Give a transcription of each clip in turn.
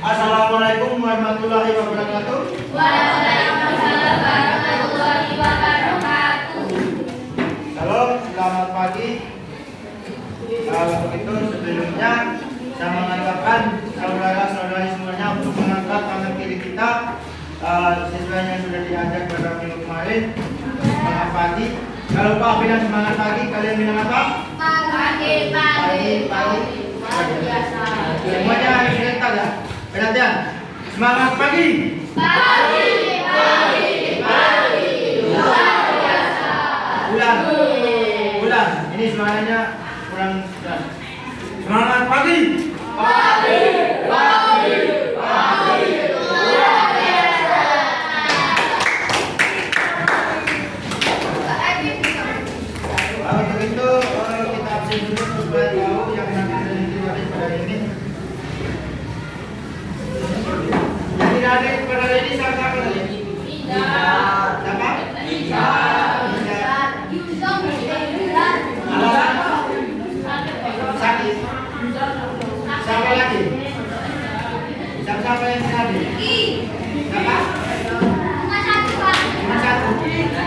Assalamualaikum warahmatullahi wabarakatuh. Waalaikumsalam warahmatullahi wabarakatuh. Halo, selamat pagi. Untuk itu sebelumnya saya mengatakan saudara-saudari semuanya untuk mengangkat tangan kiri kita sesuai yang sudah diajar pada minggu kemarin. Semangat pagi. Kalau Pak bilang semangat pagi, kalian bilang apa? Pagi. Semuanya harus diangkat ya. Perhatian. Semangat pagi. Luar biasa. Ulang. Ini semuanya kurang. Semangat pagi. Luar biasa. Untuk itu kita absen dulu supaya tahu yang nanti ditulis pada ini. Yang tidak hadir pada hari ini siapa tadi? Siapa? Sakit. Siapa lagi? Siapa yang tidak hadir? Siapa? Cuma satu.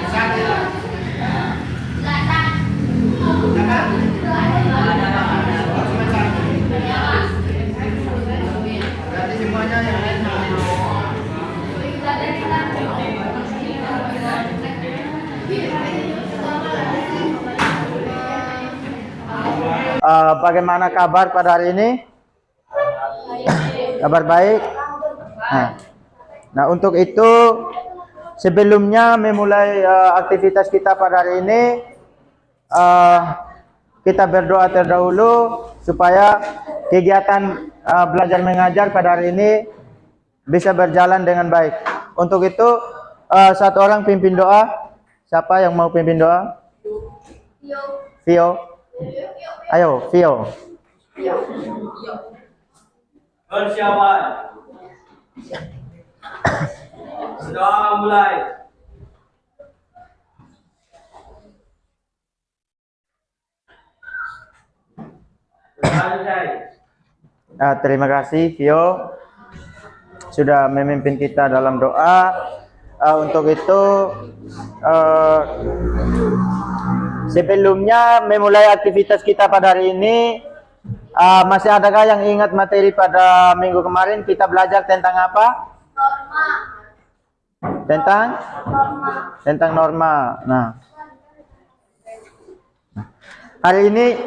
Sakit. Siapa? Oh, cuma satu. Berarti semuanya yang lain bagaimana kabar pada hari ini? Kabar baik. Nah, untuk itu sebelumnya memulai aktivitas kita pada hari ini, kita berdoa terdahulu supaya kegiatan belajar mengajar pada hari ini bisa berjalan dengan baik. Untuk itu satu orang pimpin doa. Siapa yang mau pimpin doa? Vio. Ayo, Vio. Persiapan. Doa mulai. Terima kasih Vio sudah memimpin kita dalam doa. Untuk itu sebelumnya memulai aktivitas kita pada hari ini, masih adakah yang ingat materi pada minggu kemarin kita belajar tentang apa? Tentang norma. Nah, hari ini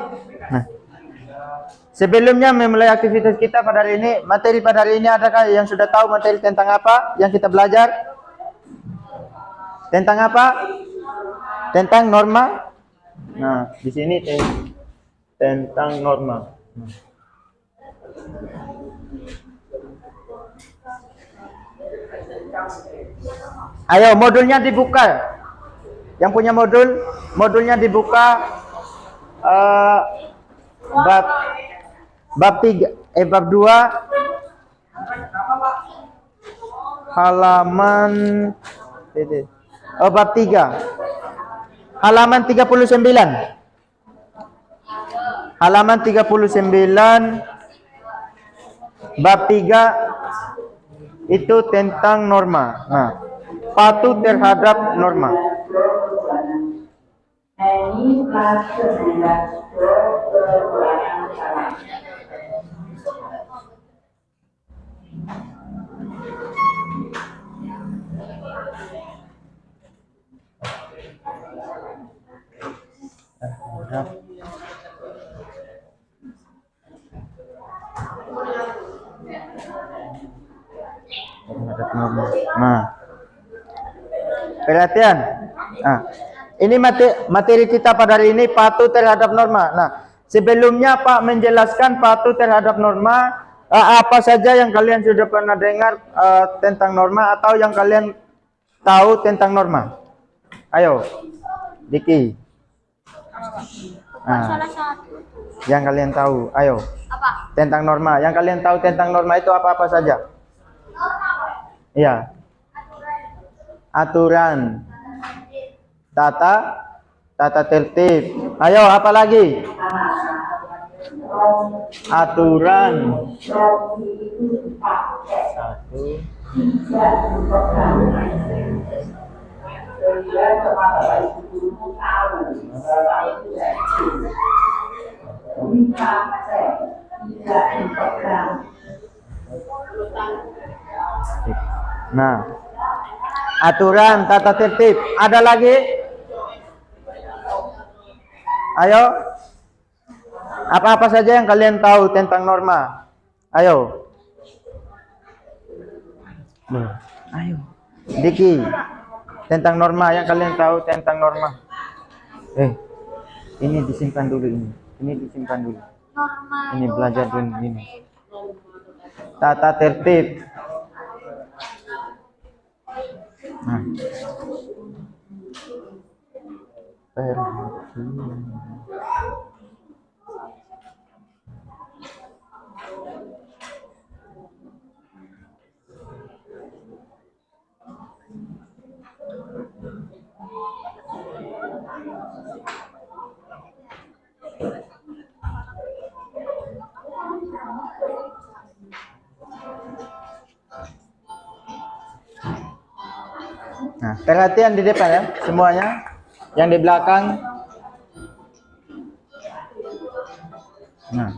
sebelumnya memulai aktivitas kita pada hari ini, materi pada hari ini adakah yang sudah tahu materi tentang apa yang kita belajar? Tentang apa? Tentang norma. Nah, di sini tentang norma. Ayo, modulnya dibuka. Yang punya modulnya dibuka. Bab 3, bab 2, halaman bab 3, halaman 39. Halaman 39, bab 3 itu tentang norma. Nah, patuh terhadap norma. Nah, perhatian. Nah, ini materi kita pada hari ini patuh terhadap norma. Nah, sebelumnya Pak menjelaskan patuh terhadap norma, apa saja yang kalian sudah pernah dengar tentang norma atau yang kalian tahu tentang norma? Ayo, Diki. Nah, yang kalian tahu, ayo. Apa? Tentang norma. Yang kalian tahu tentang norma itu apa-apa saja? Iya. Aturan. Tata tertib. Ayo, apa lagi? aturan. Nah, aturan tata tertib. Ada lagi? Ayo. Apa-apa saja yang kalian tahu tentang norma? Ayo. Ayo. Diki. Tentang norma yang kalian tahu tentang norma. Ini disimpan dulu ini. Ini disimpan dulu. Norma Ini itu belajar tata dulu ini. tertib. Tata tertib. Nah. Nah, perhatian di depan ya, semuanya. Yang di belakang. Nah.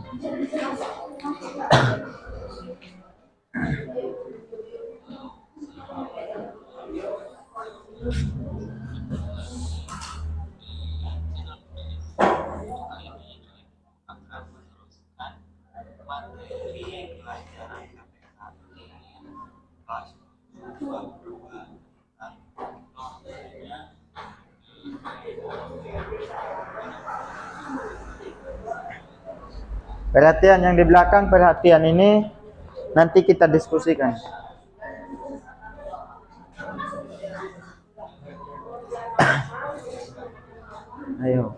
Perhatian yang di belakang, perhatian ini nanti kita diskusikan. Ayo.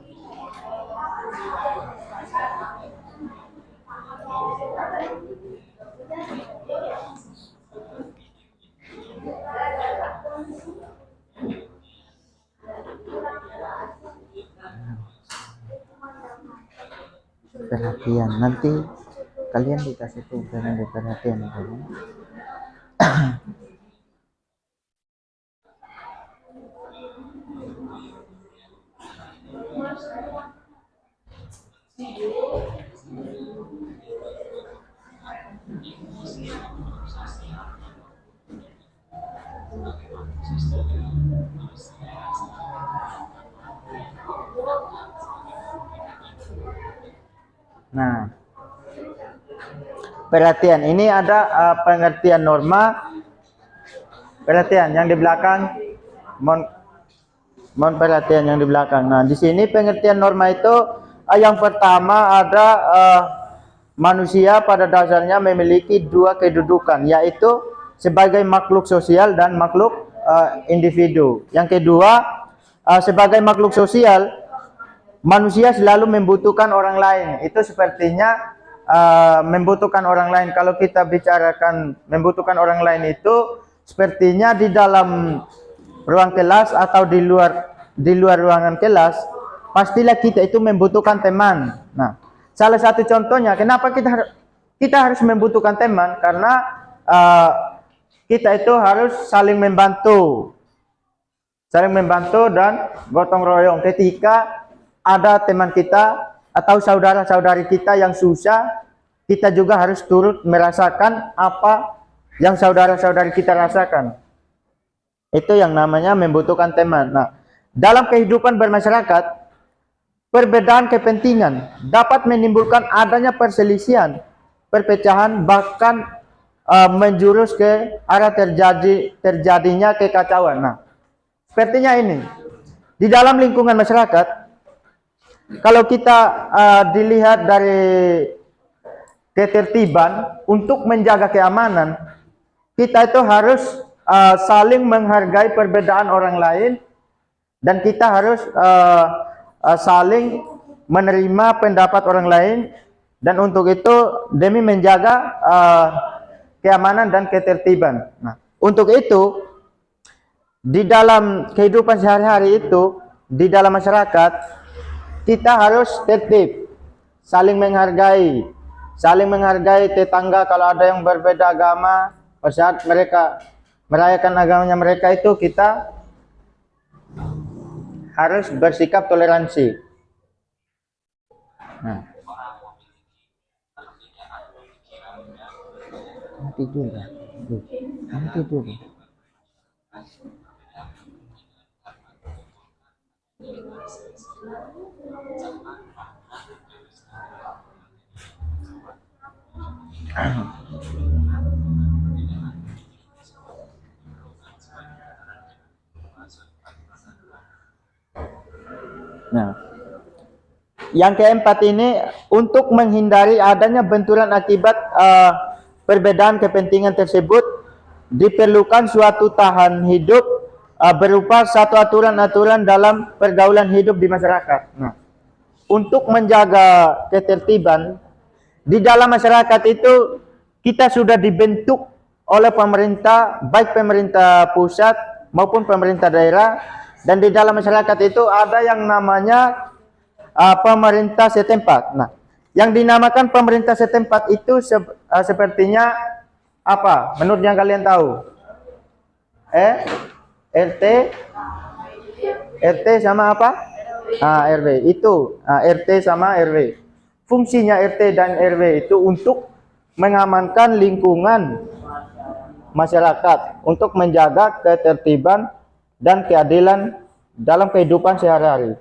Perhatian, nanti kalian dikasih tuh jangan perhatian itu. Nah, perhatian ini ada pengertian norma. Perhatian yang di belakang, mohon perhatian yang di belakang. Nah, di sini pengertian norma itu yang pertama ada manusia pada dasarnya memiliki dua kedudukan, yaitu sebagai makhluk sosial dan makhluk individu. Yang kedua, sebagai makhluk sosial, manusia selalu membutuhkan orang lain. Itu sepertinya membutuhkan orang lain. Kalau kita bicarakan membutuhkan orang lain itu sepertinya di dalam ruang kelas atau di luar ruangan kelas, pastilah kita itu membutuhkan teman. Nah, salah satu contohnya kenapa kita harus membutuhkan teman, karena kita itu harus saling membantu dan gotong royong. Ketika ada teman kita atau saudara-saudari kita yang susah, kita juga harus turut merasakan apa yang saudara-saudari kita rasakan. Itu yang namanya membutuhkan teman. Nah, dalam kehidupan bermasyarakat, perbedaan kepentingan dapat menimbulkan adanya perselisihan, perpecahan, bahkan menjurus ke arah terjadinya kekacauan. Nah, sepertinya ini di dalam lingkungan masyarakat, kalau kita dilihat dari ketertiban untuk menjaga keamanan, kita itu harus saling menghargai perbedaan orang lain, dan kita harus saling menerima pendapat orang lain, dan untuk itu demi menjaga keamanan dan ketertiban. Nah, untuk itu di dalam kehidupan sehari-hari itu, di dalam masyarakat, kita harus tertib. saling menghargai. Saling menghargai tetangga. Kalau ada yang berbeda agama, pada saat mereka merayakan agamanya mereka itu, kita harus bersikap toleransi. Nah. Tidur ya. Tidur. Nah, yang keempat ini untuk menghindari adanya benturan akibat perbedaan kepentingan tersebut diperlukan suatu tahan hidup berupa satu aturan-aturan dalam pergaulan hidup di masyarakat. Nah, untuk menjaga ketertiban di dalam masyarakat itu kita sudah dibentuk oleh pemerintah, baik pemerintah pusat maupun pemerintah daerah, dan di dalam masyarakat itu ada yang namanya pemerintah setempat. Nah, yang dinamakan pemerintah setempat itu sepertinya apa? Menurut yang kalian tahu? RT sama apa? RW. Itu RT sama RW. Fungsinya RT dan RW itu untuk mengamankan lingkungan masyarakat, untuk menjaga ketertiban dan keadilan dalam kehidupan sehari-hari.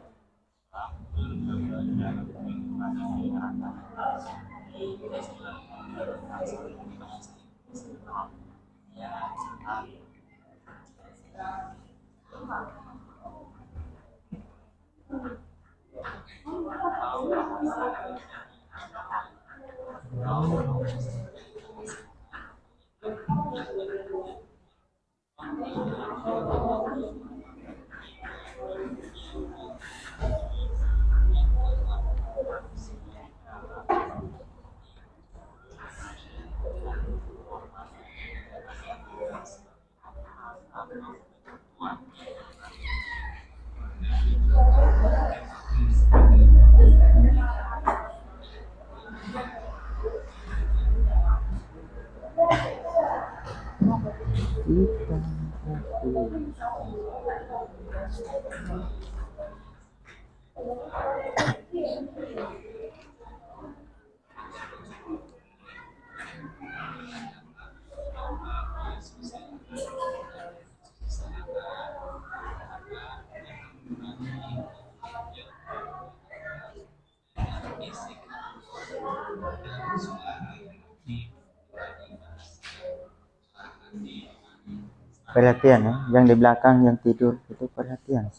Perhatian ya, yang di belakang yang tidur itu perhatian.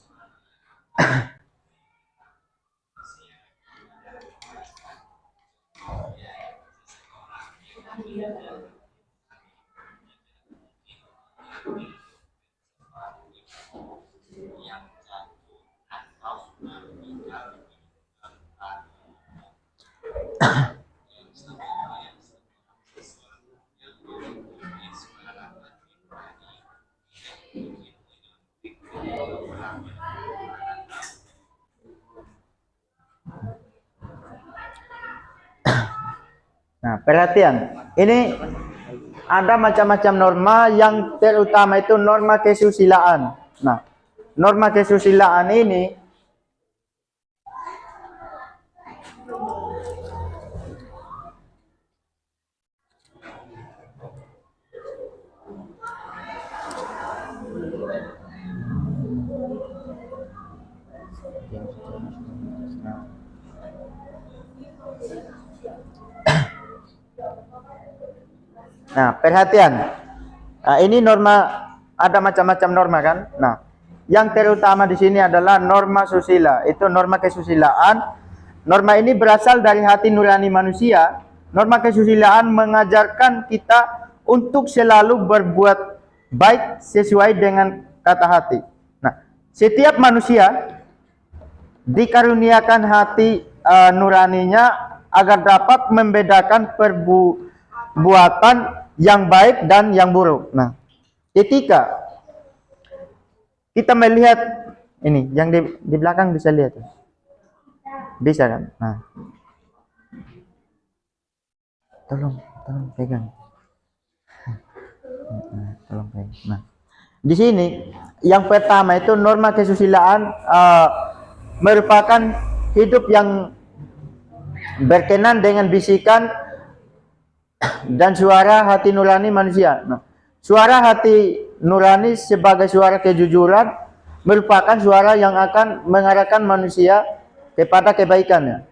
Nah, perhatian. Ini ada macam-macam norma, yang terutama itu norma kesusilaan. Nah, norma kesusilaan ini Nah, perhatian. Nah, ini norma, ada macam-macam norma kan? Nah, yang terutama di sini adalah norma susila. Itu norma kesusilaan. Norma ini berasal dari hati nurani manusia. Norma kesusilaan mengajarkan kita untuk selalu berbuat baik sesuai dengan kata hati. Nah, setiap manusia dikaruniakan hati nuraninya agar dapat membedakan perbuatan yang baik dan yang buruk. Nah, ketika kita melihat ini, yang di belakang bisa lihat, bisa kan? Nah, Tolong pegang. Tolong pegang. Nah, di sini yang pertama itu norma kesusilaan merupakan hidup yang berkenan dengan bisikan dan suara hati nurani manusia. Nah, suara hati nurani sebagai suara kejujuran merupakan suara yang akan mengarahkan manusia kepada kebaikannya.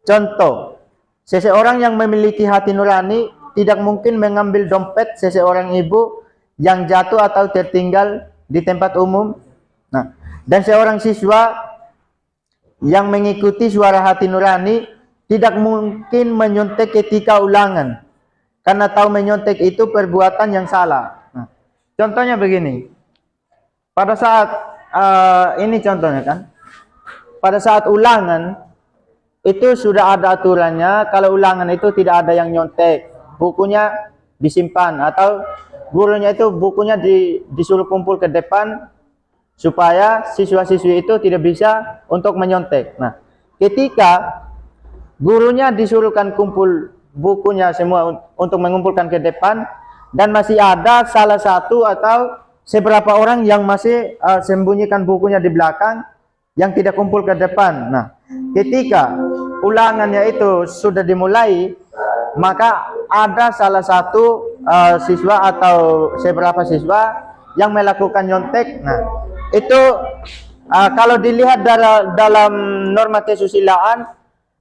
Contoh, seseorang yang memiliki hati nurani tidak mungkin mengambil dompet seseorang ibu yang jatuh atau tertinggal di tempat umum. Nah, dan seorang siswa yang mengikuti suara hati nurani tidak mungkin menyontek ketika ulangan, karena tahu menyontek itu perbuatan yang salah. Nah, contohnya begini, pada saat ini contohnya kan, pada saat ulangan itu sudah ada aturannya. Kalau ulangan itu tidak ada yang nyontek, bukunya disimpan atau gurunya itu bukunya disuruh kumpul ke depan supaya siswa-siswi itu tidak bisa untuk menyontek. Nah, ketika gurunya disuruhkan kumpul bukunya semua untuk mengumpulkan ke depan dan masih ada salah satu atau seberapa orang yang masih sembunyikan bukunya di belakang yang tidak kumpul ke depan. Nah, ketika ulangannya itu sudah dimulai, maka ada salah satu siswa atau seberapa siswa yang melakukan nyontek. Nah, itu kalau dilihat dalam norma kesusilaan,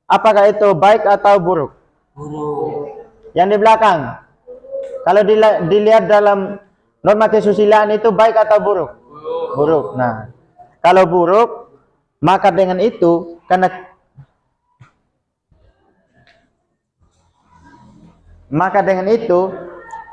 apakah itu baik atau buruk? Buruk. Yang di belakang, kalau dilihat dalam norma kesusilaan itu baik atau buruk? Buruk. Nah, kalau buruk, maka dengan itu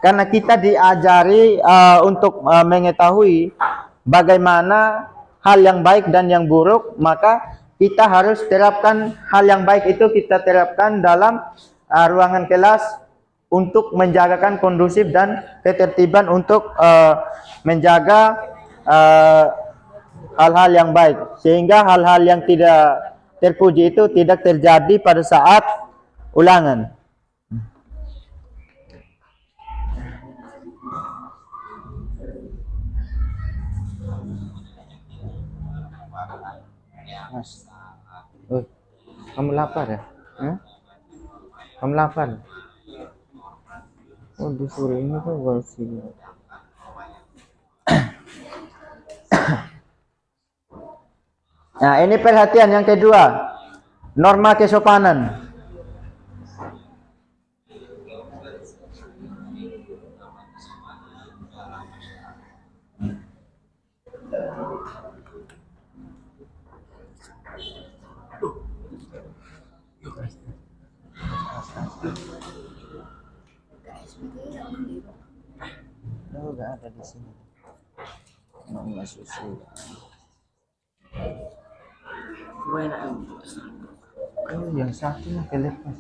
karena kita diajari untuk mengetahui bagaimana hal yang baik dan yang buruk, maka kita harus terapkan hal yang baik itu kita terapkan dalam ruangan kelas untuk menjagakan kondusif dan ketertiban untuk menjaga hal-hal yang baik, sehingga hal-hal yang tidak terpuji itu tidak terjadi pada saat ulangan. Mas, kamu lapar ya? Kamu lapar? Oh, disuruh ini tuh bersih. Nah, ini perhatian yang kedua, norma kesopanan. Oh, nggak ada di sini. Norma susu. Oh, yang satunya kelepas.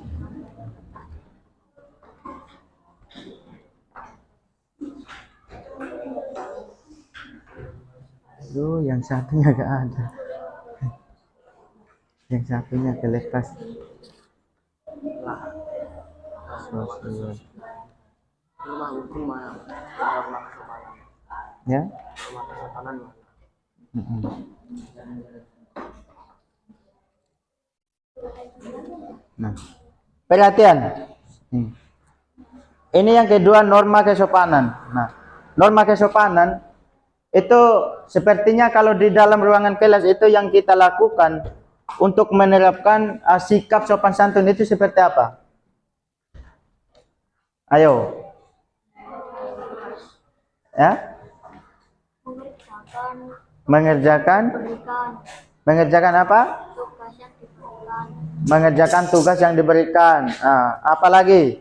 Aduh, yang satunya gak ada. Yang satunya kelepas. Sosial. Ya? Nah, perhatian. Ini yang kedua, norma kesopanan. Nah, norma kesopanan itu sepertinya kalau di dalam ruangan kelas itu yang kita lakukan untuk menerapkan sikap sopan santun itu seperti apa? Ayo. Ya? Mengerjakan apa? Mengerjakan tugas yang diberikan. Nah, apa lagi?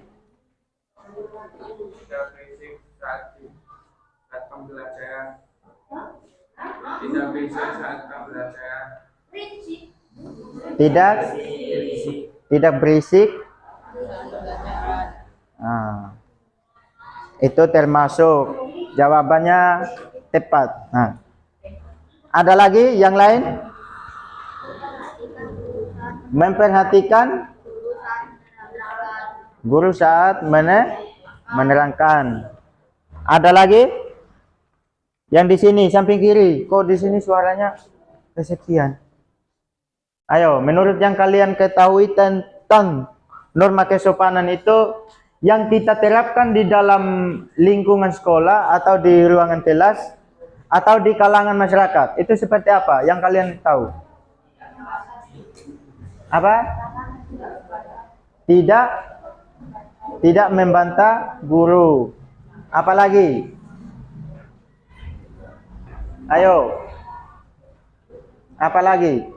Tidak berisik. Nah, itu termasuk jawabannya tepat. Nah, ada lagi yang lain? Guru saat menerangkan. Ada lagi? Yang di sini samping kiri. Kok di sini suaranya kesepian? Ayo, menurut yang kalian ketahui tentang norma kesopanan itu yang kita terapkan di dalam lingkungan sekolah atau di ruangan kelas atau di kalangan masyarakat, itu seperti apa? Yang kalian tahu? Apa? Tidak membantah guru. Apalagi? Ayo. Apalagi?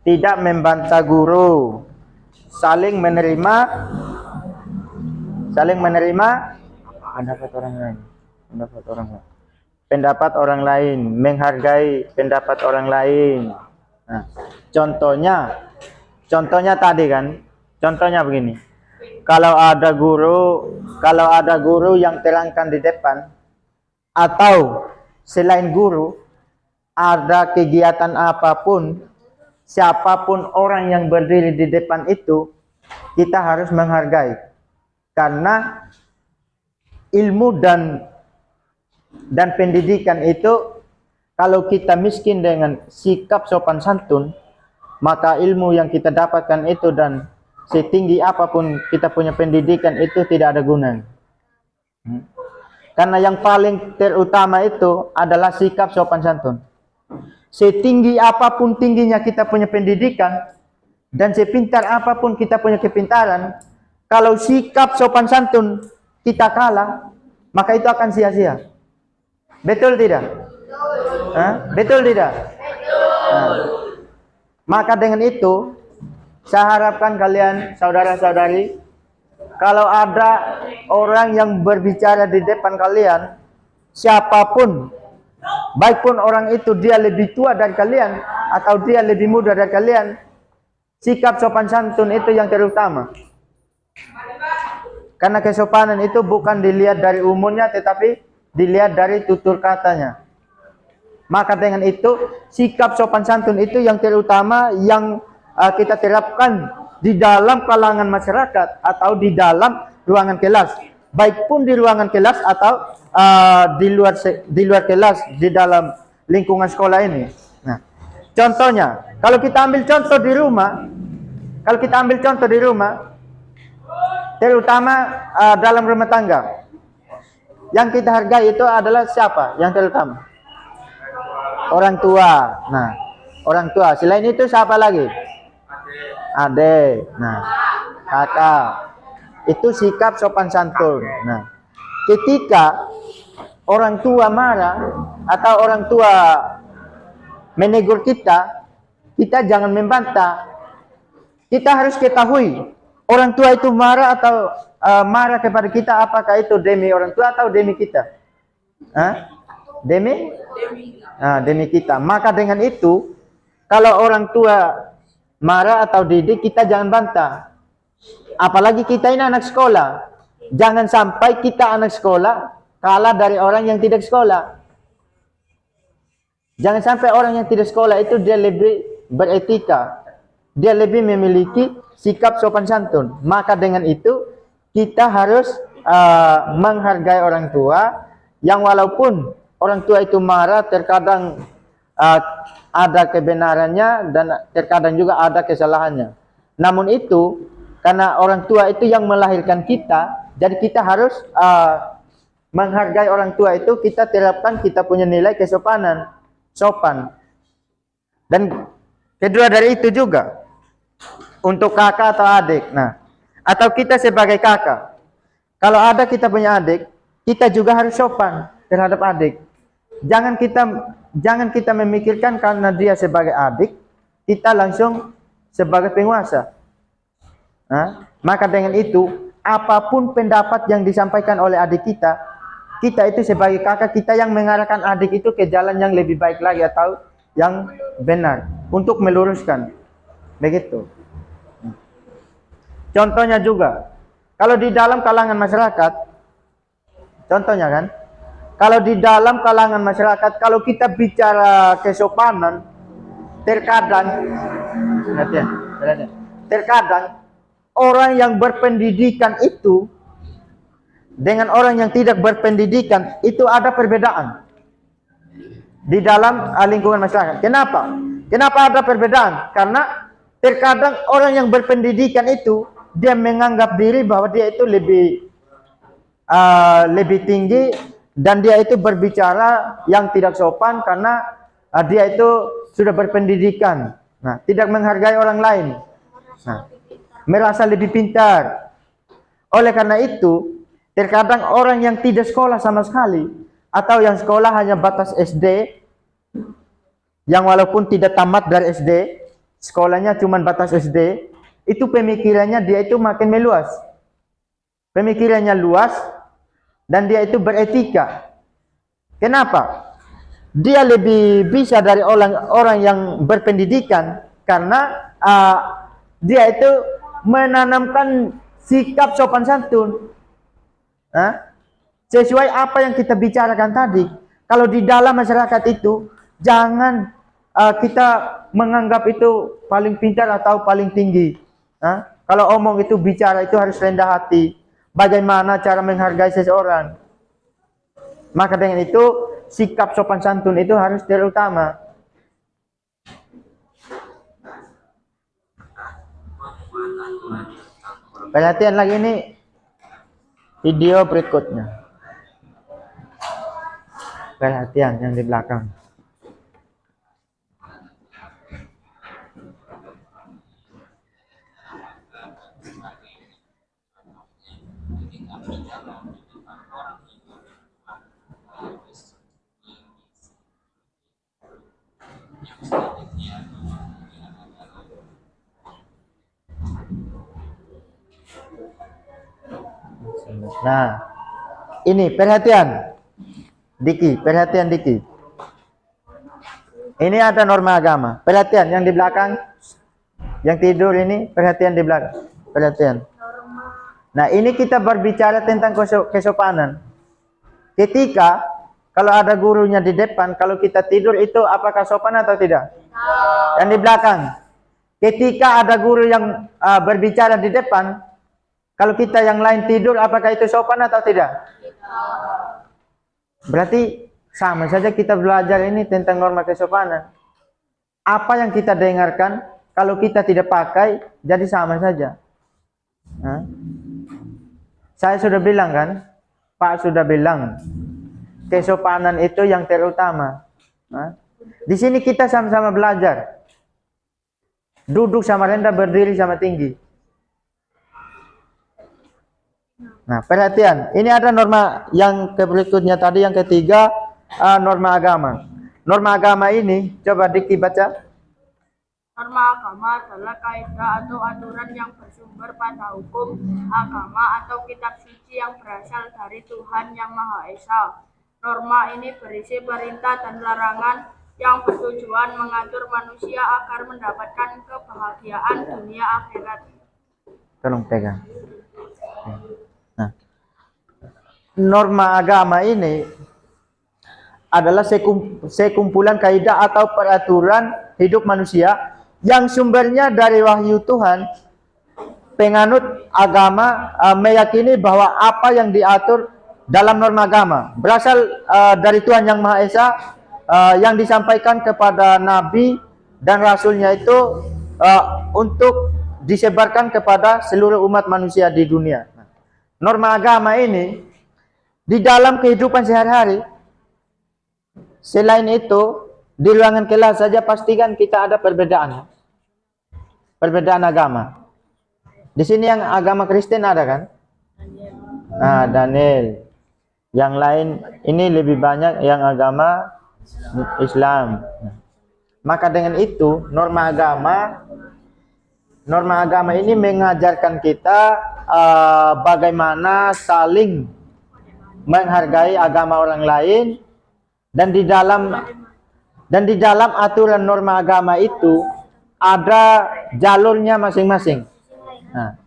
Tidak membantah guru. Saling menerima pendapat orang lain. Pendapat orang lain, menghargai pendapat orang lain. Nah, contohnya tadi kan, contohnya begini. Kalau ada guru yang terangkan di depan, atau selain guru ada kegiatan apapun, siapapun orang yang berdiri di depan itu, kita harus menghargai. Karena ilmu dan pendidikan itu, kalau kita miskin dengan sikap sopan santun, maka ilmu yang kita dapatkan itu dan setinggi apapun kita punya pendidikan itu tidak ada gunanya. Karena yang paling terutama itu adalah sikap sopan santun. Setinggi apapun tingginya kita punya pendidikan dan sepintar apapun kita punya kepintaran, kalau sikap sopan santun kita kalah, maka itu akan sia-sia. Betul tidak? Betul tidak? Nah, maka dengan itu saya harapkan kalian saudara-saudari, kalau ada orang yang berbicara di depan kalian, siapapun, baik pun orang itu dia lebih tua dari kalian atau dia lebih muda dari kalian, sikap sopan santun itu yang terutama. Karena kesopanan itu bukan dilihat dari umurnya, tetapi dilihat dari tutur katanya. Maka dengan itu sikap sopan santun itu yang terutama yang kita terapkan di dalam kalangan masyarakat atau di dalam ruangan kelas, baik pun di ruangan kelas atau di luar kelas, di dalam lingkungan sekolah ini. Nah, contohnya, kalau kita ambil contoh di rumah, terutama dalam rumah tangga, yang kita hargai itu adalah siapa? Yang terutama orang tua. Nah, orang tua. Selain itu siapa lagi? Adik. Nah, kakak. Itu sikap sopan santun. Nah, ketika orang tua marah atau orang tua menegur kita, kita jangan membantah. Kita harus ketahui orang tua itu marah atau marah kepada kita, apakah itu demi orang tua atau demi kita? Demi kita. Maka dengan itu, kalau orang tua marah atau didik, kita jangan bantah. Apalagi kita ini anak sekolah. Jangan sampai kita anak sekolah kalah dari orang yang tidak sekolah. Jangan sampai orang yang tidak sekolah itu dia lebih beretika, dia lebih memiliki sikap sopan santun. Maka dengan itu kita harus menghargai orang tua, yang walaupun orang tua itu marah, terkadang ada kebenarannya dan terkadang juga ada kesalahannya. Namun itu karena orang tua itu yang melahirkan kita, jadi kita harus menghargai orang tua itu. Kita terapkan, kita punya nilai kesopanan, sopan. Dan kedua dari itu juga untuk kakak atau adik. Nah, atau kita sebagai kakak, kalau ada kita punya adik, kita juga harus sopan terhadap adik. Jangan kita memikirkan karena dia sebagai adik, kita langsung sebagai penguasa. Nah, maka dengan itu, apapun pendapat yang disampaikan oleh adik kita itu sebagai kakak, kita yang mengarahkan adik itu ke jalan yang lebih baik lagi atau yang benar untuk meluruskan. Begitu. Contohnya juga, kalau di dalam kalangan masyarakat, contohnya kan, kalau di dalam kalangan masyarakat, kalau kita bicara kesopanan, terkadang, terkadang orang yang berpendidikan itu dengan orang yang tidak berpendidikan itu ada perbedaan di dalam lingkungan masyarakat. Kenapa? Kenapa ada perbedaan? Karena terkadang orang yang berpendidikan itu dia menganggap diri bahwa dia itu lebih tinggi dan dia itu berbicara yang tidak sopan karena dia itu sudah berpendidikan. Nah, tidak menghargai orang lain. Nah, merasa lebih pintar. Oleh karena itu, terkadang orang yang tidak sekolah sama sekali atau yang sekolah hanya batas SD, yang walaupun tidak tamat dari SD, sekolahnya cuma batas SD, itu pemikirannya dia itu makin meluas. Pemikirannya luas dan dia itu beretika. Kenapa? Dia lebih bisa dari orang yang berpendidikan karena dia itu menanamkan sikap sopan santun. Sesuai apa yang kita bicarakan tadi. Kalau di dalam masyarakat itu jangan kita menganggap itu paling pintar atau paling tinggi. Kalau omong itu bicara itu harus rendah hati. Bagaimana cara menghargai seseorang. Maka dengan itu sikap sopan santun itu harus terutama. Perhatian lagi ini video berikutnya. Perhatian yang di belakang. Nah, ini perhatian. Diki, perhatian Diki. Ini ada norma agama. Perhatian yang di belakang. Yang tidur ini, perhatian di belakang. Perhatian. Nah, ini kita berbicara tentang kesopanan. Ketika kalau ada gurunya di depan, kalau kita tidur itu apakah sopan atau tidak? Yang di belakang. Ketika ada guru yang berbicara di depan, kalau kita yang lain tidur, apakah itu sopan atau tidak? Berarti sama saja kita belajar ini tentang norma kesopanan. Apa yang kita dengarkan, kalau kita tidak pakai, jadi sama saja. Saya sudah bilang kan, Pak sudah bilang, kesopanan itu yang terutama. Di sini kita sama-sama belajar. Duduk sama rendah, berdiri sama tinggi. Nah, perhatian. Ini ada norma yang berikutnya tadi, yang ketiga, norma agama. Norma agama ini, coba Diki baca. Norma agama adalah kaidah atau aturan yang bersumber pada hukum agama atau kitab suci yang berasal dari Tuhan Yang Maha Esa. Norma ini berisi perintah dan larangan yang bertujuan mengatur manusia agar mendapatkan kebahagiaan dunia akhirat. Tolong pegang. Nah, norma agama ini adalah sekumpulan kaidah atau peraturan hidup manusia yang sumbernya dari wahyu Tuhan. Penganut agama meyakini bahwa apa yang diatur dalam norma agama berasal dari Tuhan Yang Maha Esa, yang disampaikan kepada nabi dan rasulnya itu untuk disebarkan kepada seluruh umat manusia di dunia. Norma agama ini di dalam kehidupan sehari-hari. Selain itu, di ruangan kelas saja pastikan kita ada perbedaan. Perbedaan agama. Di sini yang agama Kristen ada kan? Nah, Daniel. Yang lain ini lebih banyak yang agama Islam. Maka dengan itu norma agama ini mengajarkan kita bagaimana saling menghargai agama orang lain, dan di dalam aturan norma agama itu ada jalurnya masing-masing. Nah,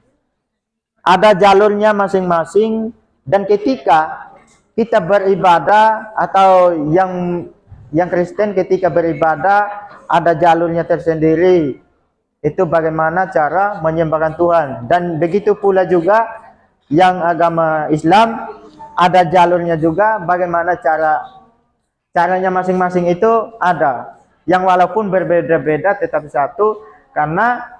ada jalurnya masing-masing, dan ketika kita beribadah atau yang yang Kristen ketika beribadah ada jalurnya tersendiri. Itu bagaimana cara menyembahkan Tuhan. Dan begitu pula juga yang agama Islam ada jalurnya juga, bagaimana caranya masing-masing itu ada. Yang walaupun berbeda-beda tetap satu, karena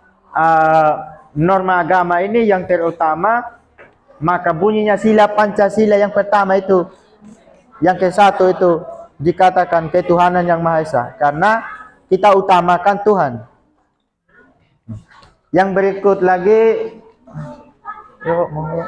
norma agama ini yang terutama, maka bunyinya sila Pancasila yang pertama itu, yang ke satu itu dikatakan ketuhanan yang Maha Esa, karena kita utamakan Tuhan. Yang berikut lagi, yuk, monggo.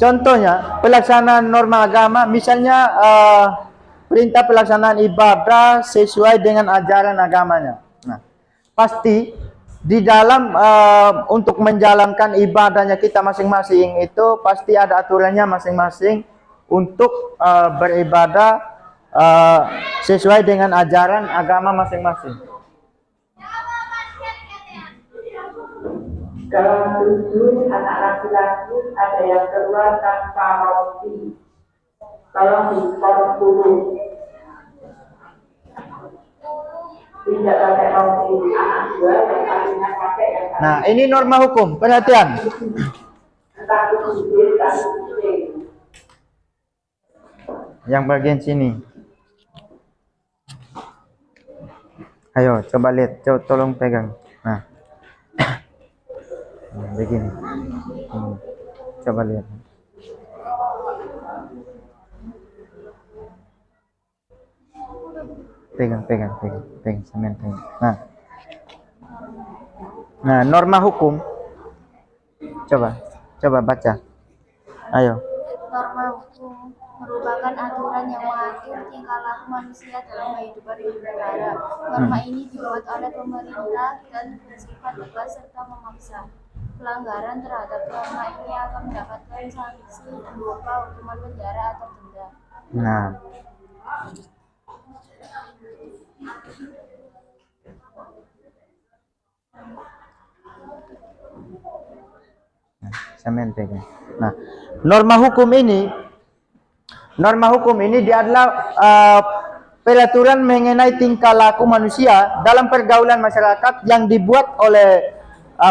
Contohnya pelaksanaan norma agama, misalnya perintah pelaksanaan ibadah sesuai dengan ajaran agamanya. Nah, pasti di dalam untuk menjalankan ibadahnya kita masing-masing itu pasti ada aturannya masing-masing untuk beribadah sesuai dengan ajaran agama masing-masing. Dalam 7 anak laki-laki ada yang keluar tanpa roti. Tolong diskor 10. Tidak pakai roti. Anak 2 yang kalinya pakai yang kalinya. Nah, ini norma hukum. Perhatian. Entah itu B, entah itu C. Yang bagian sini. Ayo, coba lihat. Tolong pegang. Nah. Begini. Coba lihat. Pegang, semen pegang. Nah, norma hukum. Coba baca. Ayo. Norma hukum merupakan aturan yang mengatur tingkah laku manusia dalam kehidupan bernegara. Norma ini dibuat oleh pemerintah dan bersifat tegas serta memaksa. Pelanggaran terhadap norma ini akan mendapatkan sanksi berupa hukuman penjara atau denda. Nah. Semen pegang. Nah, norma hukum ini adalah peraturan mengenai tingkah laku manusia dalam pergaulan masyarakat yang dibuat oleh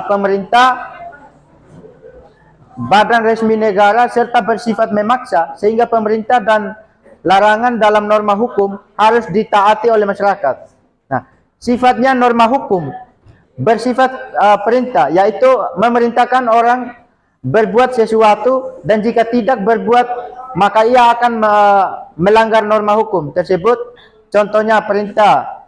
pemerintah, badan resmi negara, serta bersifat memaksa, sehingga pemerintah dan larangan dalam norma hukum harus ditaati oleh masyarakat. Nah, sifatnya norma hukum bersifat perintah, yaitu memerintahkan orang berbuat sesuatu, dan jika tidak berbuat maka ia akan melanggar norma hukum tersebut. Contohnya perintah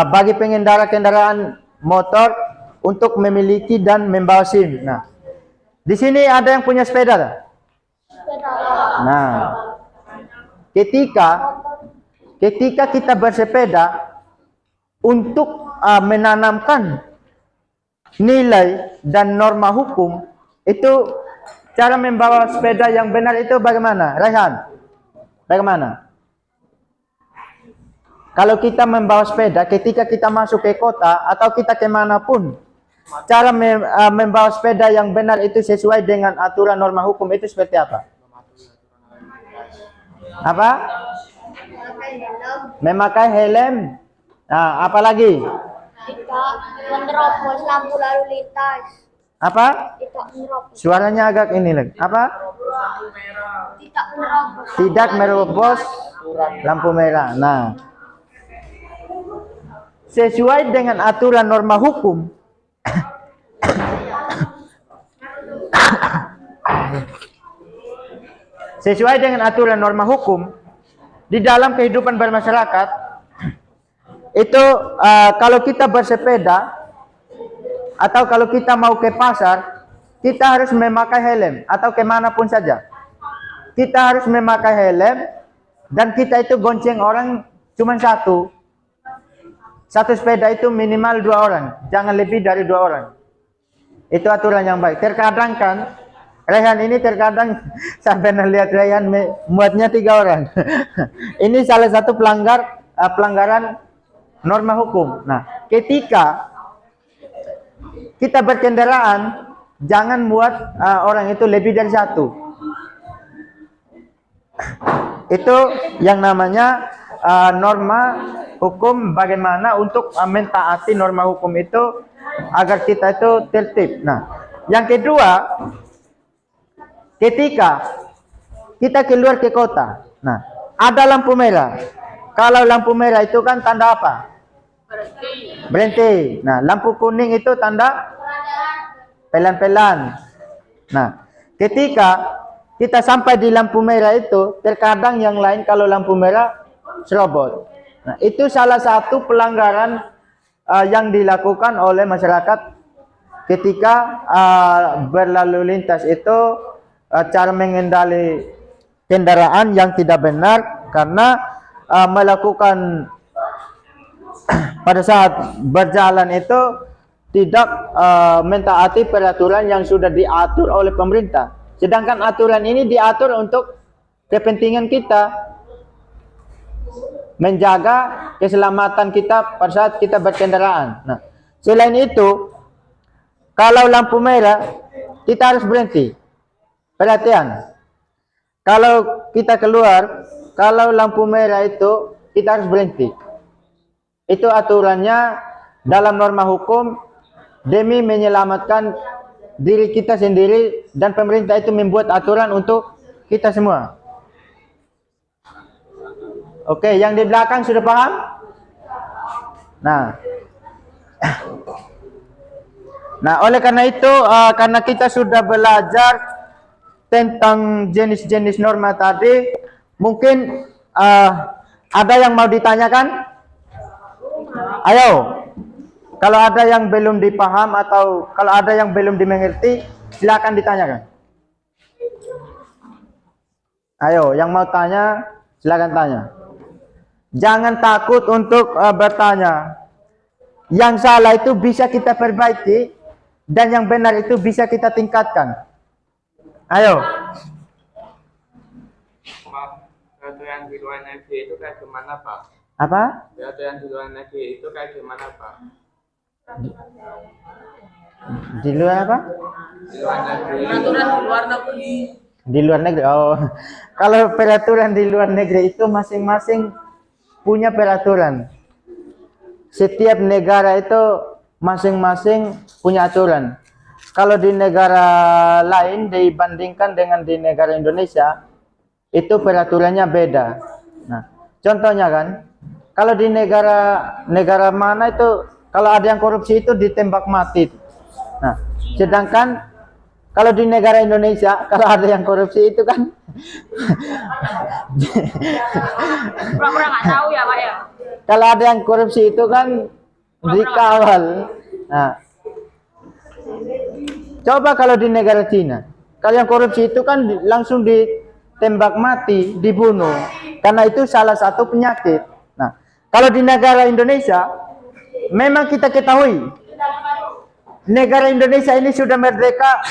bagi pengendara kendaraan motor untuk memiliki dan membawa SIM. Nah, di sini ada yang punya sepeda. Nah, ketika kita bersepeda untuk menanamkan nilai dan norma hukum, itu cara membawa sepeda yang benar itu bagaimana? Raihan, bagaimana? Kalau kita membawa sepeda ketika kita masuk ke kota atau kita kemanapun, cara membawa sepeda yang benar itu sesuai dengan aturan norma hukum itu seperti apa? Apa? Memakai helm. Nah, apa lagi? Tidak menerobos lampu lalu lintas. Apa? Tidak menerobos. Suaranya agak ini lagi. Apa? Tidak menerobos. Tidak merobos lampu merah. Nah, sesuai dengan aturan norma hukum, sesuai dengan aturan norma hukum di dalam kehidupan bermasyarakat itu, kalau kita bersepeda atau kalau kita mau ke pasar, kita harus memakai helm, atau kemanapun saja kita harus memakai helm, dan kita itu gonceng orang cuma satu sepeda itu minimal 2 orang, jangan lebih dari 2 orang. Itu aturan yang baik. Terkadang kan Rehan ini terkadang saya pernah lihat Rehan muatnya 3 orang. Ini salah satu pelanggaran norma hukum. Nah, ketika kita berkendaraan, jangan muat orang itu lebih dari 1. Itu yang namanya norma hukum, bagaimana untuk mentaati norma hukum itu agar kita itu tertib. Nah, yang kedua, ketika kita keluar ke kota, nah ada lampu merah. Kalau lampu merah itu kan tanda apa? Berhenti. Nah, lampu kuning itu tanda pelan-pelan. Nah, ketika kita sampai di lampu merah itu, terkadang yang lain kalau lampu merah serobot. Nah, itu salah satu pelanggaran yang dilakukan oleh masyarakat ketika berlalu lintas itu, cara mengendali kendaraan yang tidak benar karena melakukan pada saat berjalan itu tidak mentaati peraturan yang sudah diatur oleh pemerintah. Sedangkan aturan ini diatur untuk kepentingan kita, menjaga keselamatan kita pada saat kita berkendaraan. Nah, selain itu, kalau lampu merah, kita harus berhenti. Perhatian, kalau kita keluar, kalau lampu merah itu, kita harus berhenti. Itu aturannya dalam norma hukum demi menyelamatkan diri kita sendiri, dan pemerintah itu membuat aturan untuk kita semua. Oke, yang di belakang sudah paham? Nah, oleh karena itu, karena kita sudah belajar tentang jenis-jenis norma tadi, mungkin ada yang mau ditanyakan? Ayo, kalau ada yang belum dipaham atau kalau ada yang belum dimengerti, silakan ditanyakan. Ayo, yang mau tanya, silakan tanya. Jangan takut untuk bertanya. Yang salah itu bisa kita perbaiki, dan yang benar itu bisa kita tingkatkan. Ayo. Peraturan di luar negeri itu kayak gimana, Pak? Apa? Peraturan di luar negeri itu kayak gimana, Pak? Di luar apa? Di luar negeri. Peraturan di luar negeri. Di luar negeri. Oh, kalau peraturan di luar negeri itu masing-masing punya peraturan. Setiap negara itu masing-masing punya aturan. Kalau di negara lain dibandingkan dengan di negara Indonesia, itu peraturannya beda. Nah, contohnya kan, kalau di negara mana itu, kalau ada yang korupsi itu ditembak mati. Nah, sedangkan kalau di negara Indonesia, kalau ada yang korupsi itu kan Pura-pura nggak tahu ya, Pak ya. kalau ada yang korupsi itu kan dikawal. Nah, coba kalau di negara Cina, kalau yang korupsi itu kan langsung ditembak mati, dibunuh, karena itu salah satu penyakit. Nah, kalau di negara Indonesia, memang kita ketahui negara Indonesia ini sudah merdeka.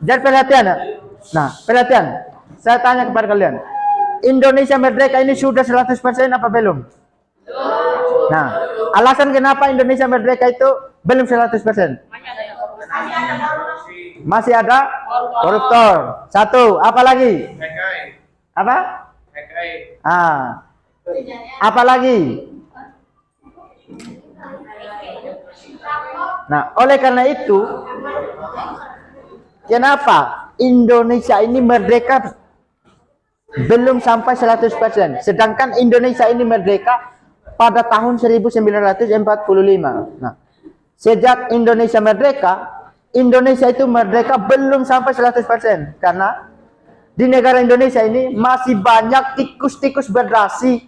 Jadi perhatian ya. Nah, perhatian. Saya tanya kepada kalian, Indonesia merdeka ini sudah 100% apa belum? Nah, alasan kenapa Indonesia merdeka itu belum 100%? Masih ada koruptor. Satu, apa lagi? Apa? Apa lagi? Nah, oleh karena itu, kenapa Indonesia ini merdeka belum sampai 100%, sedangkan Indonesia ini merdeka pada tahun 1945. Nah, sejak Indonesia merdeka, Indonesia itu merdeka belum sampai 100%, karena di negara Indonesia ini masih banyak tikus-tikus berdasi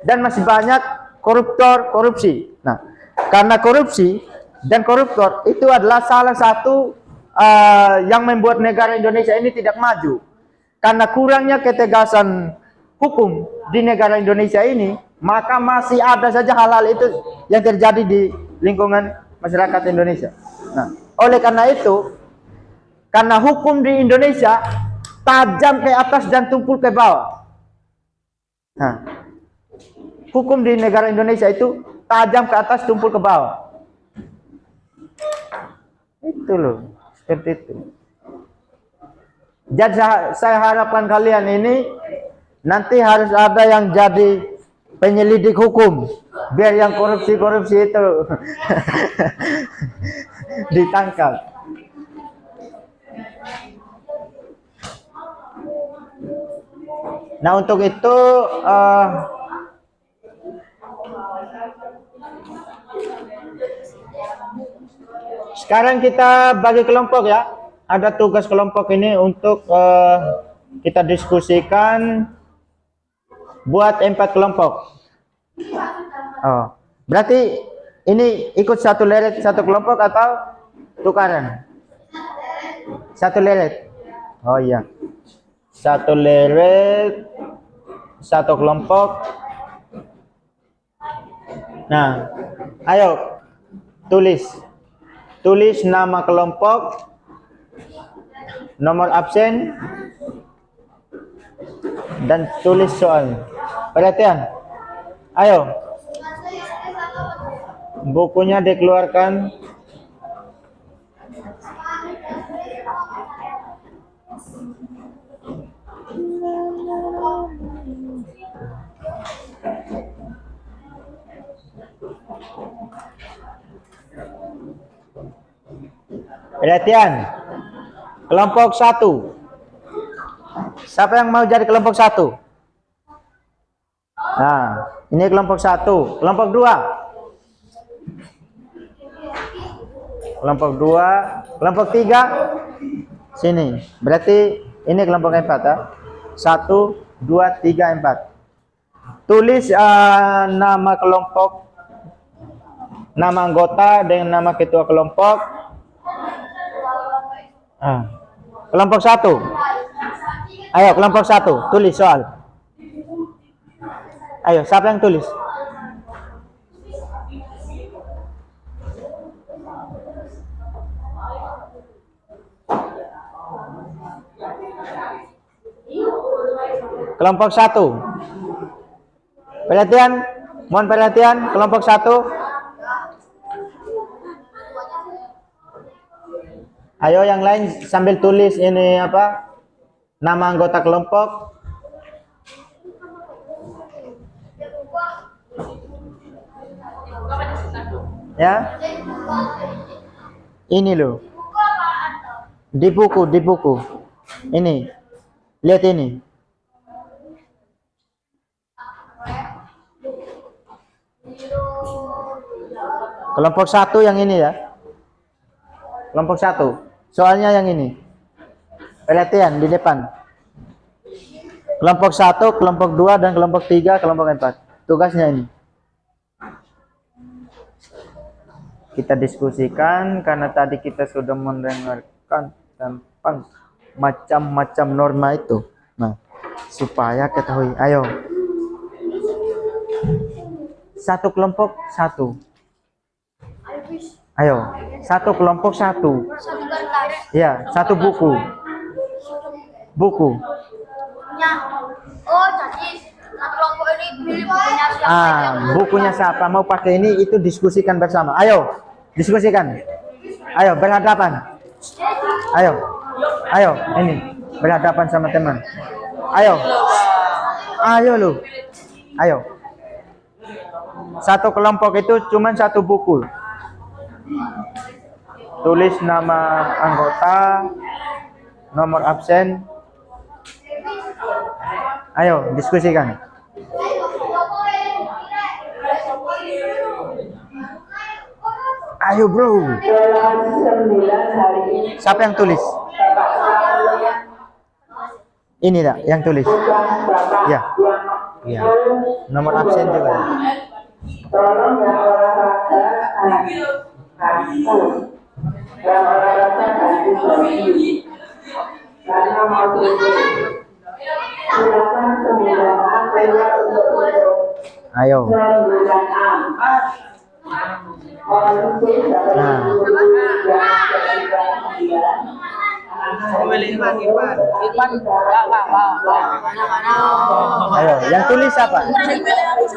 dan masih banyak koruptor korupsi. Nah, karena korupsi dan koruptor itu adalah salah satu yang membuat negara Indonesia ini tidak maju. Karena kurangnya ketegasan hukum di negara Indonesia ini, maka masih ada saja hal-hal itu yang terjadi di lingkungan masyarakat Indonesia. Nah, oleh karena itu, Karena hukum di Indonesia tajam ke atas dan tumpul ke bawah. Nah, hukum di negara Indonesia itu tajam ke atas, tumpul ke bawah. Itu loh, seperti itu. Jadi saya harapkan kalian ini nanti harus ada yang jadi penyelidik hukum, biar yang korupsi-korupsi itu ditangkap. Nah, untuk itu sekarang kita bagi kelompok ya. Ada tugas kelompok ini untuk kita diskusikan buat 4 kelompok. Oh, berarti ini ikut satu leret satu kelompok atau tukaran? Satu leret. Oh iya. Satu leret satu kelompok. Nah, ayo tulis nama kelompok, nomor absen, dan tulis soal. Perhatian, ayo, bukunya dikeluarkan. Perhatian, kelompok 1. Siapa yang mau jadi kelompok 1? Nah, ini kelompok 1. Kelompok 2. Kelompok 2. Kelompok 3. Sini. Berarti ini kelompok 4 ya. 1, 2, 3, 4. Tulis nama kelompok, nama anggota dengan nama ketua kelompok. Kelompok 1. Ayo, kelompok 1, tulis soal. Ayo, siapa yang tulis? Kelompok 1. Perhatian, mohon perhatian, kelompok 1. Ayo yang lain sambil tulis ini apa? Nama anggota kelompok. Ya. Ini loh. Di buku. Ini. Lihat ini. Kelompok 1 yang ini ya. Kelompok 1. Soalnya yang ini. Perhatian di depan. Kelompok 1, kelompok 2, dan kelompok 3, kelompok 4. Tugasnya ini. Kita diskusikan karena tadi kita sudah mendengarkan tentang macam-macam norma itu. Nah, supaya ketahui. Ayo. Satu kelompok 1. Ayo, satu kelompok 1. Ya, satu buku. Buku. Oh, jadi satu kelompok ini pilih bukunya siapa? Bukunya siapa? Mau pakai ini, itu diskusikan bersama. Ayo, diskusikan. Ayo, berhadapan. Ayo, ini berhadapan sama teman. Ayo lu. Ayo. Satu kelompok itu cuma satu buku. Tulis nama anggota, nomor absen. Ayo, diskusikan. Ayo bro. Siapa yang tulis? Ini dah yang tulis. Ya. Ya. Nomor absen juga. Tolong yang olahraga yang olahraga karena mau silakan 9A keluar untuk Ayo. 9A. Ayo, yang tulis apa?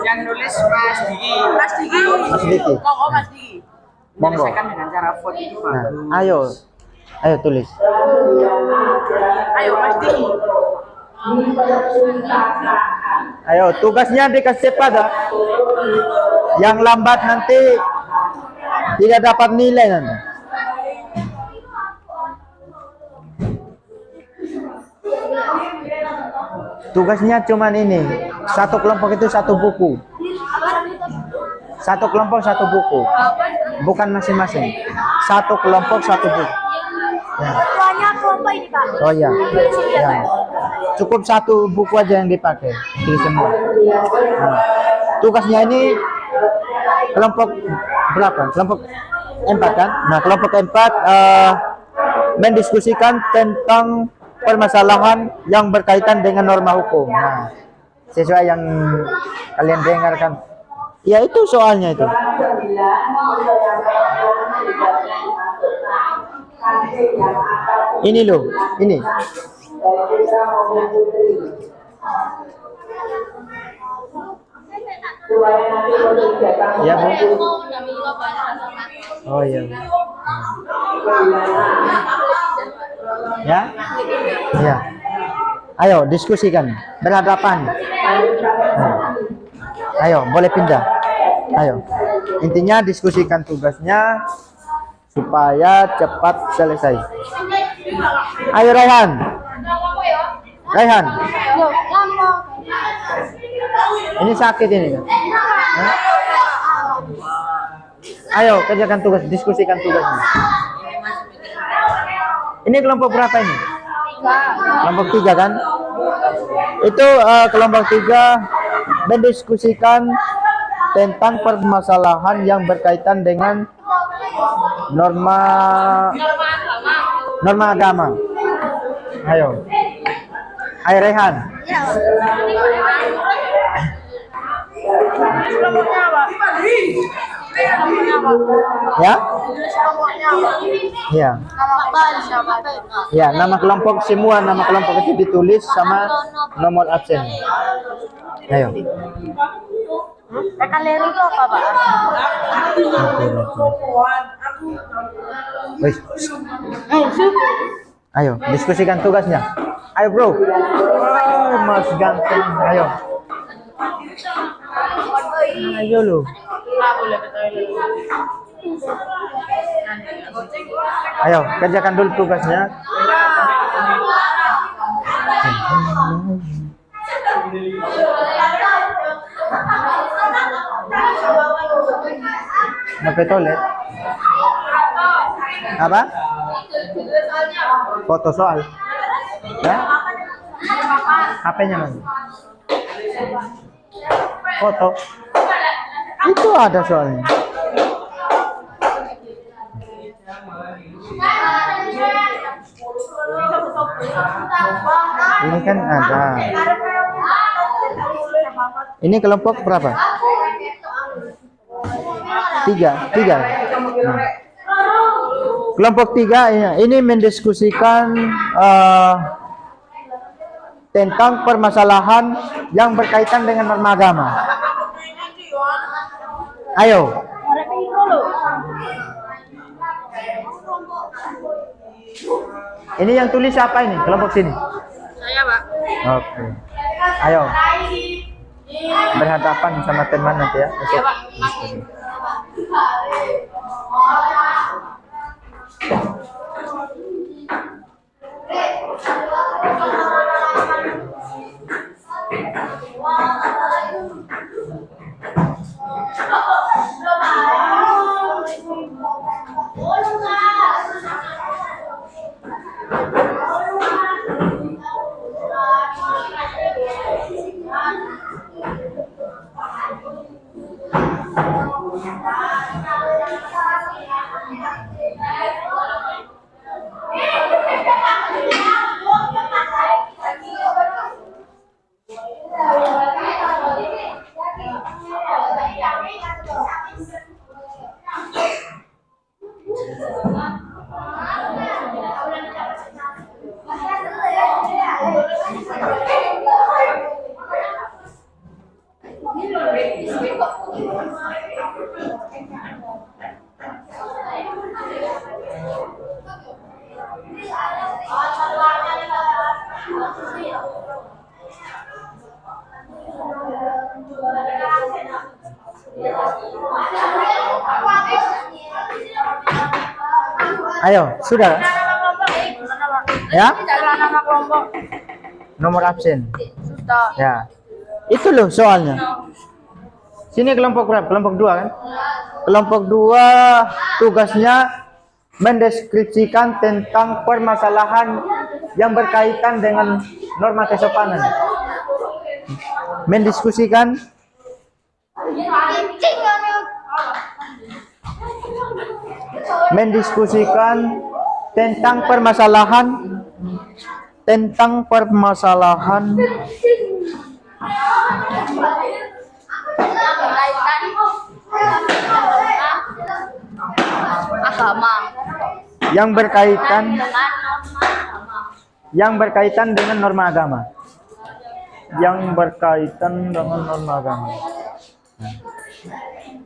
Yang nulis Mas Diki. Mas Diki. Mas Diki. Monggo Mas Diki. Monggo. Menyelesaikan dengan cara vote itu Nah, bagus. ayo. Ayo tulis. Ayo Mas Diki. Ayo, tugasnya dikasih pada. Yang lambat nanti tidak dapat nilai nanti. Tugasnya cuman ini. Satu kelompok itu satu buku. Satu kelompok satu buku. Bukan masing-masing. Satu kelompok satu buku. Ya. Ketuanya kelompok ini Pak. Oh ya. Ya. Cukup satu buku aja yang dipakai. Di semua. Nah, tugasnya ini kelompok berapa? Kelompok 4 kan? Nah, kelompok 4 mendiskusikan tentang permasalahan yang berkaitan dengan norma hukum. Nah, sesuai yang kalian dengarkan. Ya itu soalnya itu. Ini loh, ini. Ya Bu. Oh iya. Ya. Ya. Ayo diskusikan berhadapan. Ayo boleh pindah. Ayo. Intinya diskusikan tugasnya supaya cepat selesai. Ayo Raihan. Raihan. Ini sakit ini kan? Hah? Ayo kerjakan tugas, diskusikan tugasnya. Ini kelompok berapa ini? Kelompok 3 kan? Itu kelompok 3 mendiskusikan tentang permasalahan yang berkaitan dengan norma agama. Ayo. Ayo Rehan. Ya? Ya. Ya, nama kelompok semua, nama kelompok itu ditulis sama nomor absen. Ayo. Kaleru itu apa, Pak? Wih. Ayo, diskusikan tugasnya. Ayo, Bro. Oh, Mas ganteng. Ayo. Ayo lu. Ayo, kerjakan dulu tugasnya. Mau ke toilet? Apa? Foto soal. Ya? HP-nya mana? Foto. Itu ada soalnya. Ini kan ada. Ini kelompok berapa? 3. Nah. Kelompok 3 ya, ini mendiskusikan tentang permasalahan yang berkaitan dengan norma agama. Ayo. Ini yang tulis siapa ini? Kelompok sini. Saya, Pak. Oke. Ayo. Berhadapan sama teman nanti ya. Iya, Pak. Ayo, sudah. Ya? Itulah nama kelompok. Nomor absen. Sudah. Ya. Itu loh soalnya. Sini kelompok berapa? Kelompok 2 kan? Kelompok 2 tugasnya mendeskripsikan tentang permasalahan yang berkaitan dengan norma kesopanan. Mendiskusikan tentang permasalahan Agama. yang berkaitan dengan norma agama.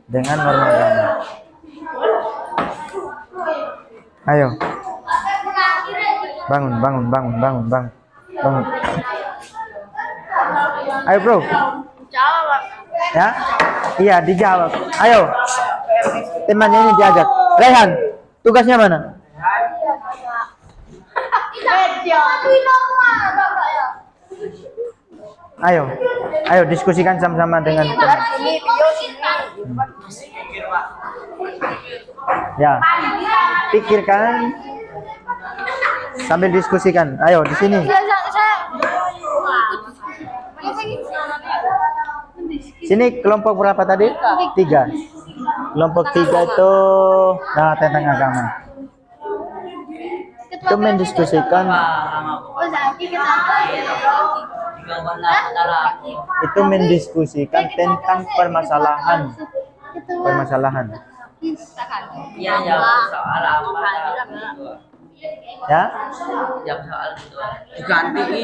Dengan norma agama. Ayo. Bangun. Ayo, Bro. Jawab. Ya? Iya, dijawab. Ayo. Temannya ini diajak. Rehan, tugasnya mana? Ayo diskusikan sama-sama dengan teman. Ya, pikirkan sambil diskusikan. Ayo di sini. Sini kelompok berapa tadi? 3. Kelompok 3 itu tentang agama. Itu mendiskusikan tentang permasalahan. Iya, jawab soal apa? Ya? Jawab soal itu. Diganti.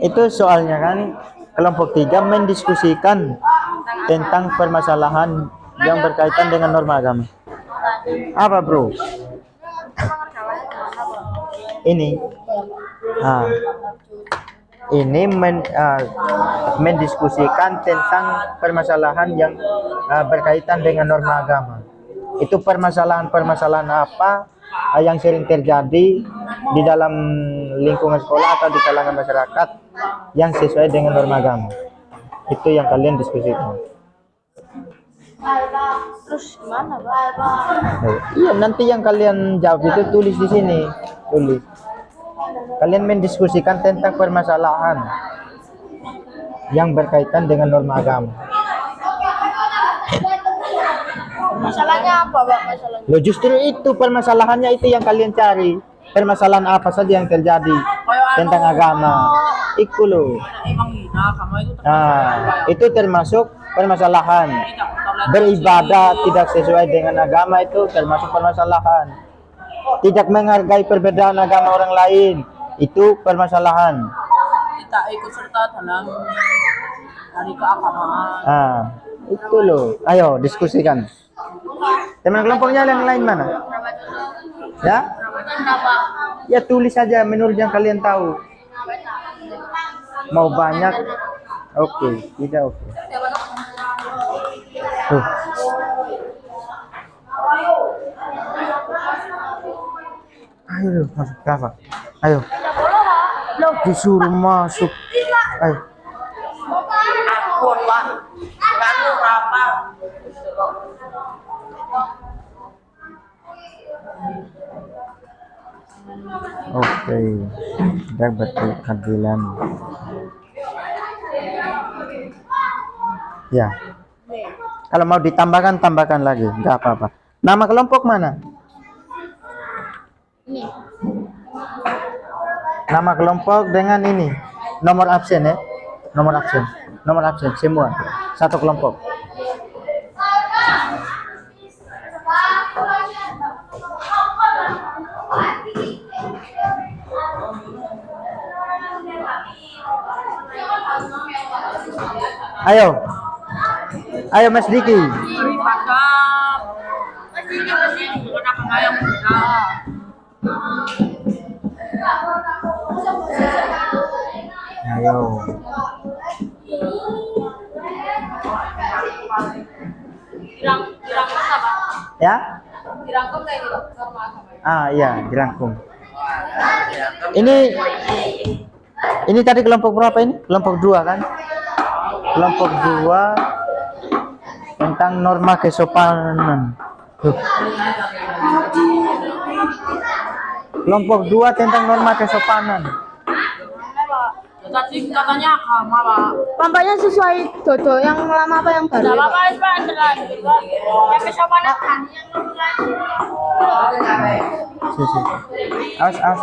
Itu soalnya kan kelompok 3 mendiskusikan tentang permasalahan yang berkaitan dengan norma agama. Apa, Bro? Ini mendiskusikan tentang permasalahan yang berkaitan dengan norma agama. Itu permasalahan apa yang sering terjadi di dalam lingkungan sekolah atau di kalangan masyarakat yang sesuai dengan norma agama. Itu yang kalian diskusikan. Terus gimana, Pak? Iya, nanti yang kalian jawab itu tulis di sini. Tulis. Kalian mendiskusikan tentang permasalahan yang berkaitan dengan norma agama. Masalahnya apa, Pak? Masalahnya. Loh, justru itu permasalahannya itu yang kalian cari. Permasalahan apa saja yang terjadi tentang agama. Itu loh. Itu termasuk permasalahan. Beribadah tidak sesuai dengan agama itu termasuk permasalahan. Tidak menghargai perbedaan agama orang lain itu permasalahan. Tidak ikut serta dalam hari keagamaan. Itu loh. Ayo diskusikan. Teman kelompoknya yang lain mana? Ya? Ya tulis saja menurut yang kalian tahu. Mau banyak? Oke, tidak oke. Tuh. Ayo masuk Rafa. Ayo. Disuruh masuk. Ayo. Ampun, Pak. Kamu apa? Oke. Dapat keadilan. Ya. Kalau mau ditambahkan, tambahkan lagi. Enggak apa-apa. Nama kelompok mana? Ini. Nama kelompok dengan ini. Nomor absen ya. Nomor absen semua. Satu kelompok. Ayo Mas Diki. Daripada kenapa yang muda? Ayo. Ya? Dirangkum kayak gitu norma agama. Iya, dirangkum. Ini tadi kelompok berapa ini? Kelompok 2 kan? Kelompok 2 tentang norma kesopanan. Kelompok 2 tentang norma kesopanan. Tadi katanya agama, Pak. Kelompoknya sesuai Dodo yang lama apa yang baru? Enggak apa-apa, Pak, terlanjut. Yang kesopanan kan yang Sisi. Awas.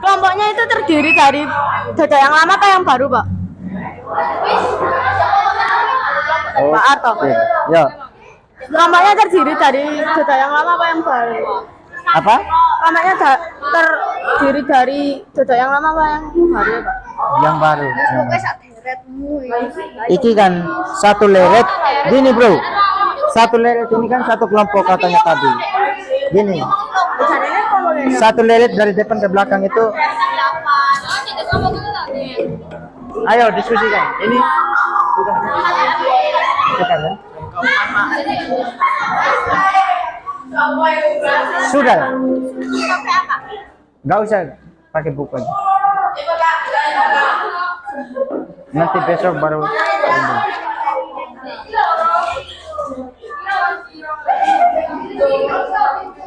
Kelompoknya itu terdiri dari Dodo yang lama apa yang baru, Pak? Pak Arto. Oke. Ya. Kelompoknya terdiri dari Dodo yang lama apa yang baru? Apa? Kelompoknya terdiri dari Dodo yang lama apa yang baru ya, Pak? Yang baru. Iki kan satu leret. Gini, Bro. Satu leret ini kan satu kelompok katanya tadi. Gini. Satu leret dari depan ke belakang itu. Ayo diskusikan. Ini bukan ya? Sudah. Nggak usah pakai buku aja. Nanti besok baru.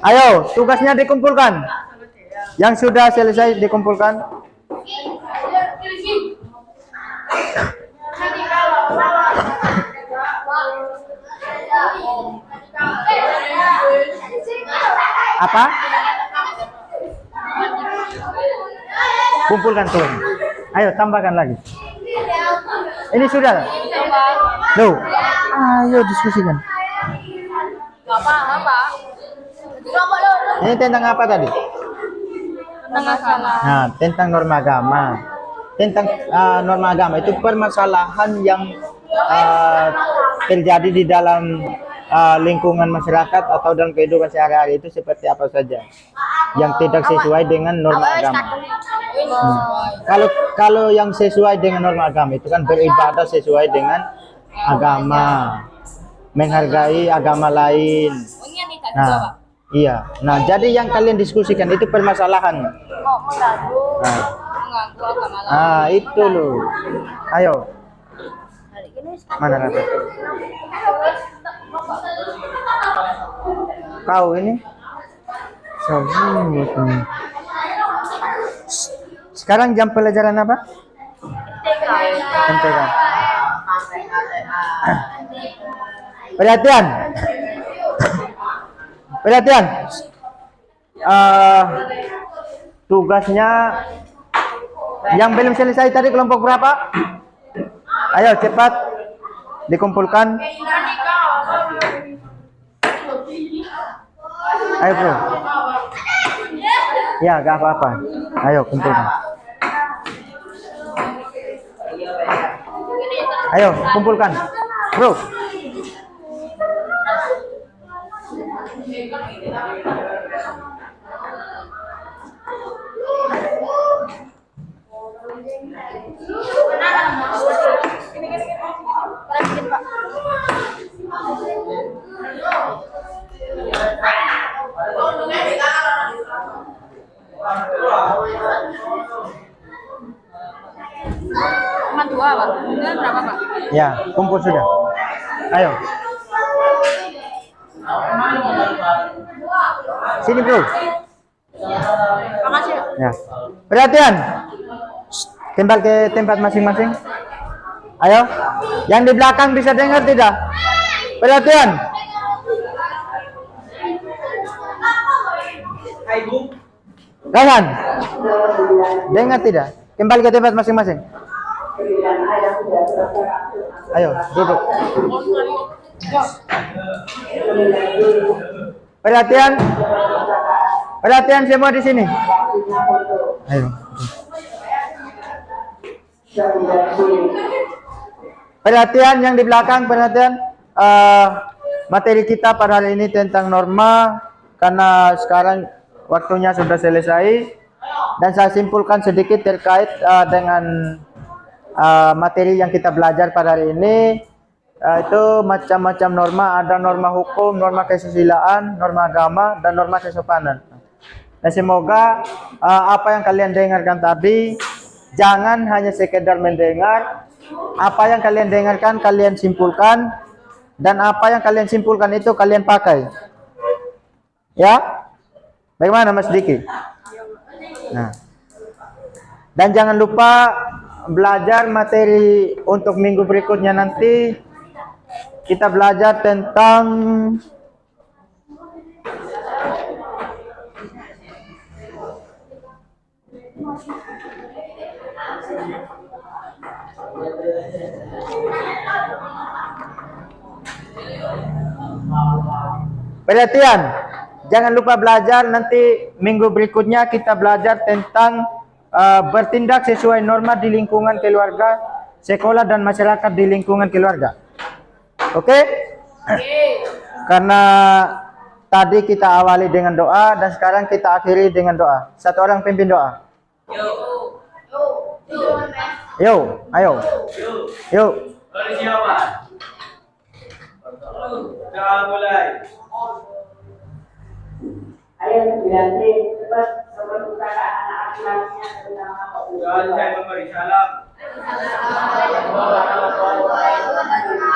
Ayo, tugasnya dikumpulkan. Yang sudah selesai dikumpulkan. Apa? Kumpulkan tuh. Ayo tambahkan lagi. Ini sudah. Loh. Ayo diskusikan. Enggak paham, Pak. Ini tentang apa tadi? Tentang agama. Nah, tentang norma agama. Tentang norma agama itu permasalahan yang terjadi di dalam lingkungan masyarakat atau dalam kehidupan sehari-hari itu seperti apa saja yang tidak sesuai dengan norma agama. Kalau yang sesuai dengan norma agama itu kan beribadah sesuai dengan agama, menghargai agama lain. Nah, iya. Nah, jadi yang kalian diskusikan itu permasalahan. Mengganggu agama lain. Itu loh. Ayo. Mana Rafa? Kau ini? Sekarang jam pelajaran apa? MTK. Perhatian. Perhatian. Tugasnya yang belum selesai tadi kelompok berapa? Ayo cepat dikumpulkan. Ayo bro. Ya gak apa-apa. Ayo kumpulkan. Ayo kumpulkan bro. Cuma 2, Pak. Ini berapa, Pak? Ya kumpul sudah. Ayo. Sini bro. Makasih. Ya. Perhatian. Tembak ke tempat masing-masing. Ayo. Yang di belakang bisa dengar tidak? Perhatian. Jangan. Dengar tidak? Kembali ke tempat masing-masing. Ayo, duduk. Perhatian. Perhatian semua di sini. Ayo. Perhatian yang di belakang, perhatian. Materi kita pada hari ini tentang norma, karena sekarang waktunya sudah selesai, dan saya simpulkan sedikit terkait dengan materi yang kita belajar pada hari ini. Itu macam-macam norma, ada norma hukum, norma kesusilaan, norma agama, dan norma kesopanan. Nah, semoga apa yang kalian dengarkan tadi jangan hanya sekedar mendengar. Apa yang kalian dengarkan kalian simpulkan, dan apa yang kalian simpulkan itu kalian pakai. Ya? Bagaimana Mas Diki? Nah. Dan jangan lupa belajar materi untuk minggu berikutnya nanti. Kita belajar tentang perhatian. Jangan lupa belajar nanti minggu berikutnya kita belajar tentang bertindak sesuai norma di lingkungan keluarga, sekolah dan masyarakat di lingkungan keluarga. Oke? Karena tadi kita awali dengan doa dan sekarang kita akhiri dengan doa. Satu orang pimpin doa. Yo, ayo. Yuk. Persiapan. Sudah mulai. Ayo 9D, cepat memperbukakan anak laki-lakinya dari nama Allah. Dan saya memberi salam. Assalamualaikum warahmatullahi wabarakatuh.